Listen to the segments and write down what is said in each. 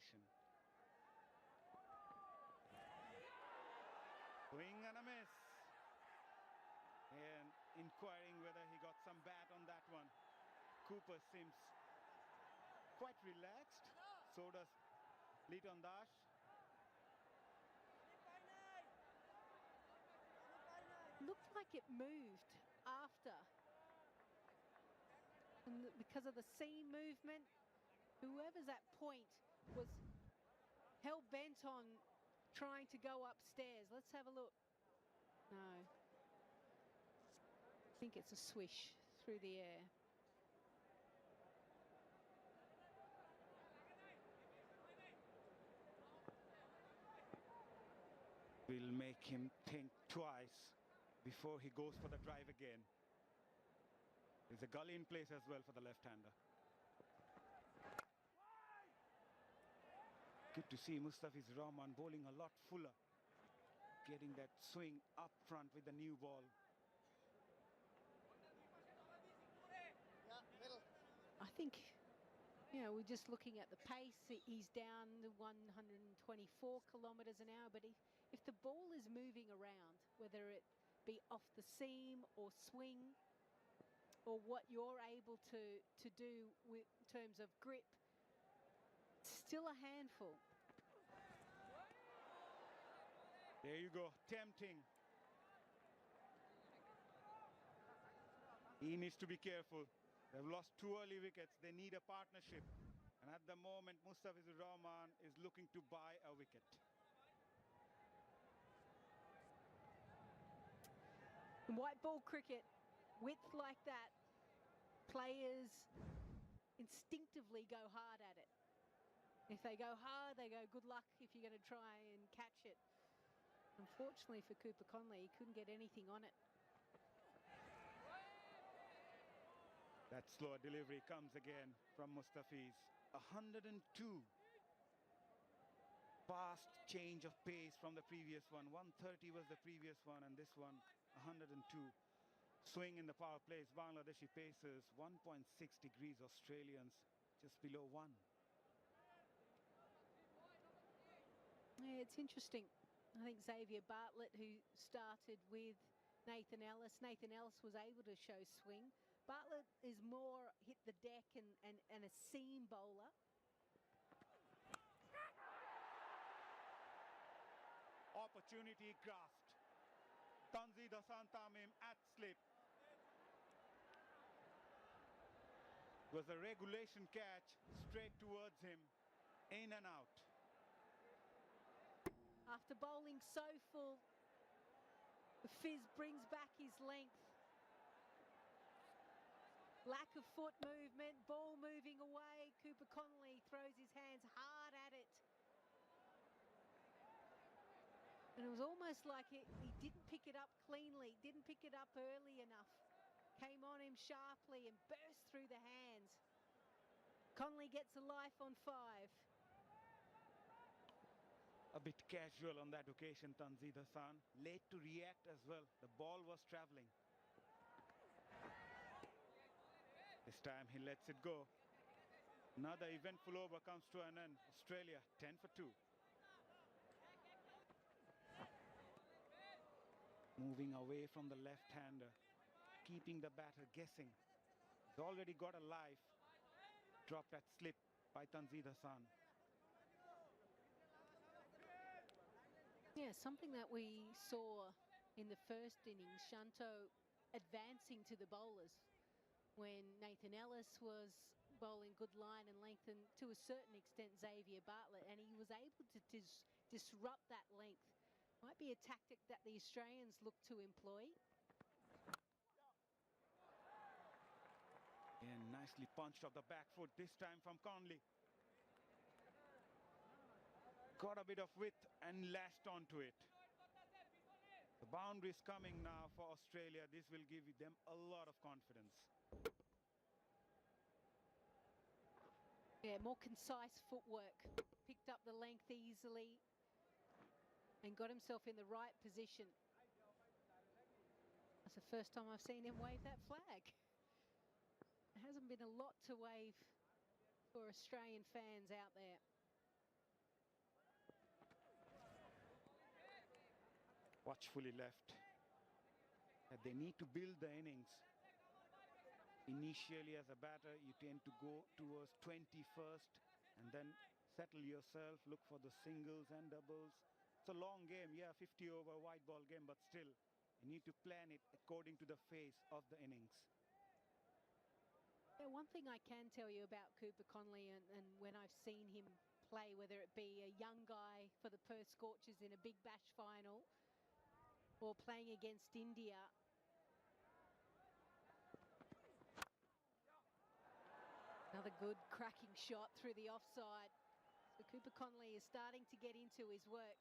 combination. Swing and a miss. And inquiring whether he got some bat on that one. Cooper seems quite relaxed. So does Liton Dash. Looked like it moved after. And because of the seam movement, whoever's at point was hell-bent on trying to go upstairs. Let's have a look. No. I think it's a swish through the air. Will make him think twice before he goes for the drive again. There's a gully in place as well for the left-hander. Good to see Mustafizur Rahman bowling a lot fuller, getting that swing up front with the new ball. I think, you know, we're just looking at the pace. He's down to 124 kilometres an hour, but if the ball is moving around, whether it be off the seam or swing, or what you're able to do in terms of grip, still a handful. There you go, tempting. He needs to be careful. They've lost 2 early wickets. They need a partnership. And at the moment, Mustafizur Rahman is looking to buy a wicket. In white ball cricket, width like that, players instinctively go hard at it. If they go hard, they go good luck if you're going to try and catch it. Unfortunately for Cooper Conley, he couldn't get anything on it. That slower delivery comes again from Mustafiz. 102. Fast change of pace from the previous one. 130 was the previous one, and this one 102. Swing in the power plays. Bangladeshi Pacers 1.6 degrees. Australians just below 1. Yeah, it's interesting. I think Xavier Bartlett, who started with Nathan Ellis was able to show swing. Bartlett is more hit the deck and a seam bowler. Opportunity grasped. Tanzid Hasan Tamim at slip. It was a regulation catch straight towards him. In and out. After bowling so full, Fizz brings back his length. Lack of foot movement, ball moving away. Cooper Conley throws his hands hard at it. And it was almost like he didn't pick it up cleanly, didn't pick it up early enough. Came on him sharply and burst through the hands. Conley gets a life on 5. A bit casual on that occasion, Tanzid Hasan. Late to react as well. The ball was travelling. This time he lets it go. Another eventful over comes to an end. Australia 10 for 2. Moving away from the left-hander, keeping the batter guessing. He's already got a life. Dropped that slip by Tanzid Hasan. Yeah, something that we saw in the first innings, Shanto advancing to the bowlers when Nathan Ellis was bowling good line and length, and to a certain extent Xavier Bartlett, and he was able to disrupt that length. Might be a tactic that the Australians look to employ. And nicely punched off the back foot, this time from Conley. Got a bit of width and lashed onto it. The boundary is coming now for Australia. This will give them a lot of confidence. Yeah, more concise footwork. Picked up the length easily and got himself in the right position. That's the first time I've seen him wave that flag. There hasn't been a lot to wave for Australian fans out there. watchfully left. They need to build the innings. Initially, as a batter, you tend to go towards 20 first and then settle yourself, look for the singles and doubles. It's a long game, yeah, 50 over white ball game, but still, you need to plan it according to the phase of the innings. Yeah, one thing I can tell you about Cooper Connolly and when I've seen him play, whether it be a young guy for the Perth Scorchers in a Big Bash final or playing against India, another good cracking shot through the offside. So Cooper Connolly is starting to get into his work.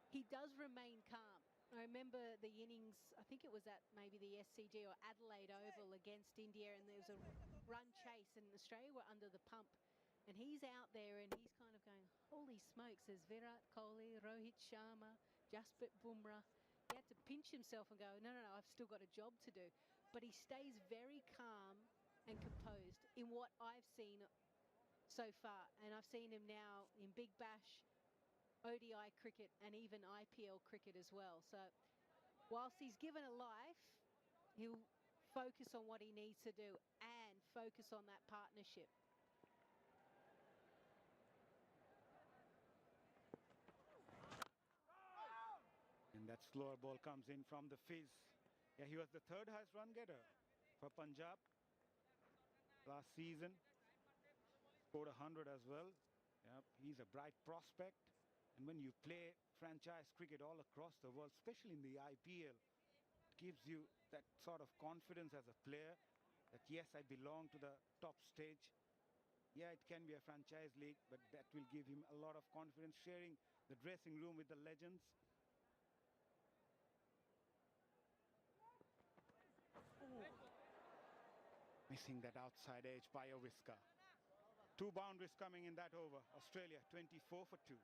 He does remain calm. I remember the innings, I think it was at maybe the SCG or Adelaide Oval against India, and there was a run chase and Australia were under the pump. And he's out there and he's kind of going, holy smokes, there's Virat Kohli, Rohit Sharma, Jasprit Bumrah. He had to pinch himself and go, no, I've still got a job to do. But he stays very calm and composed in what I've seen so far. And I've seen him now in Big Bash, ODI cricket and even IPL cricket as well. So whilst he's given a life, he'll focus on what he needs to do and focus on that partnership. And that slower ball comes in from the fizz. Yeah, he was the third highest run getter for Punjab last season. Scored 100 as well. Yep, he's a bright prospect. And when you play franchise cricket all across the world, especially in the IPL, it gives you that sort of confidence as a player that, yes, I belong to the top stage. Yeah, it can be a franchise league, but that will give him a lot of confidence, sharing the dressing room with the legends. Ooh. Missing that outside edge by a whisker. 2 boundaries coming in that over. Australia 24 for 2.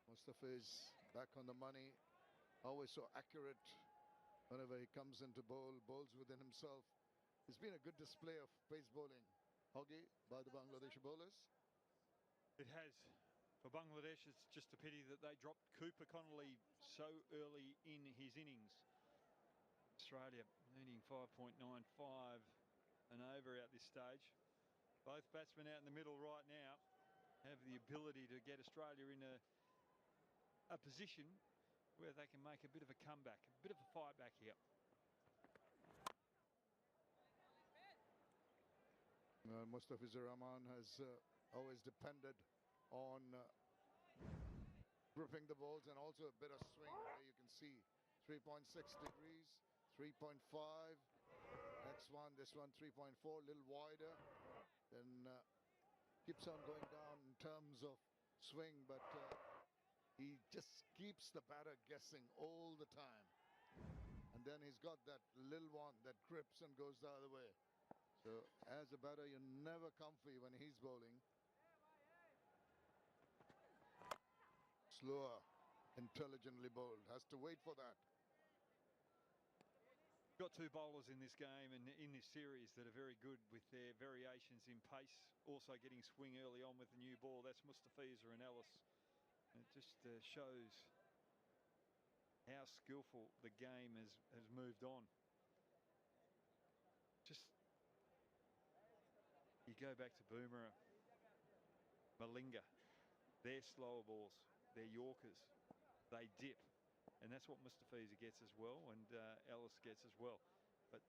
Mustafiz back on the money, always so accurate whenever he comes into bowls within himself. It's been a good display of pace bowling, Hoggy, by the Bangladeshi bowlers. It has. For Bangladesh, it's just a pity that they dropped Cooper Connolly so early in his innings. Australia needing 5.95 and over at this stage. Both batsmen out in the middle right now have the ability to get Australia in a position where they can make a bit of a comeback, a bit of a fight back here. Mustafizur Rahman has always depended on gripping the balls and also a bit of swing where you can see 3.6 degrees, 3.5. Next one, this one 3.4, a little wider. Then keeps on going down in terms of swing, but he just keeps the batter guessing all the time. And then he's got that little one that grips and goes the other way. So as a batter, you're never comfy when he's bowling. Slower, intelligently bowled. Has to wait for that. Got 2 bowlers in this game and in this series that are very good with their variations in pace. Also getting swing early on with the new ball. That's Mustafizur and Ellis. And it just shows how skillful the game has moved on. Just you go back to Bumrah, Malinga, they're slower balls, they're Yorkers, they dip. And that's what Mustafizur gets as well, and Ellis gets as well. But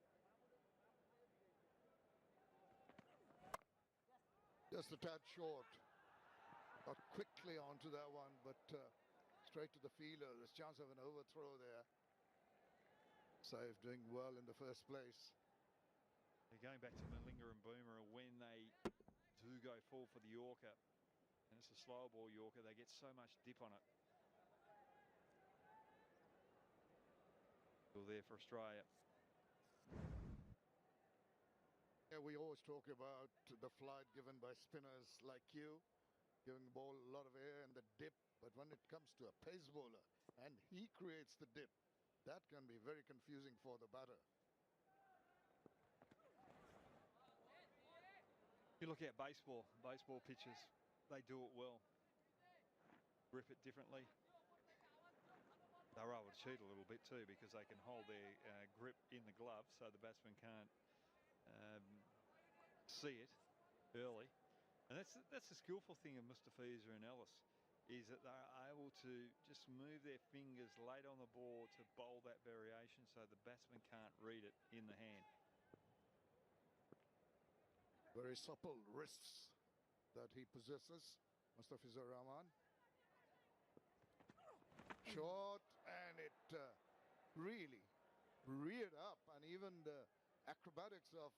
just a tad short. Got quickly onto that one, but straight to the fielder. There's chance of an overthrow there. Saif doing well in the first place. They're going back to Malinga and Bumrah when they do go full for the Yorker. And it's a slow ball Yorker. They get so much dip on it. Still there for Australia. Yeah, we always talk about the flight given by spinners like you, giving the ball a lot of air and the dip. But when it comes to a pace bowler and he creates the dip, that can be very confusing for the batter. You look at baseball pitches, they do it well. Grip it differently. They're able to cheat a little bit too because they can hold their grip in the glove so the batsman can't see it early. And that's the skillful thing of Mustafizur and Ellis, is that they're able to just move their fingers late on the ball to bowl that variation so the batsman can't read it in the hand. Very supple wrists that he possesses, Mustafizur Rahman. Short, and it really reared up, and even the acrobatics of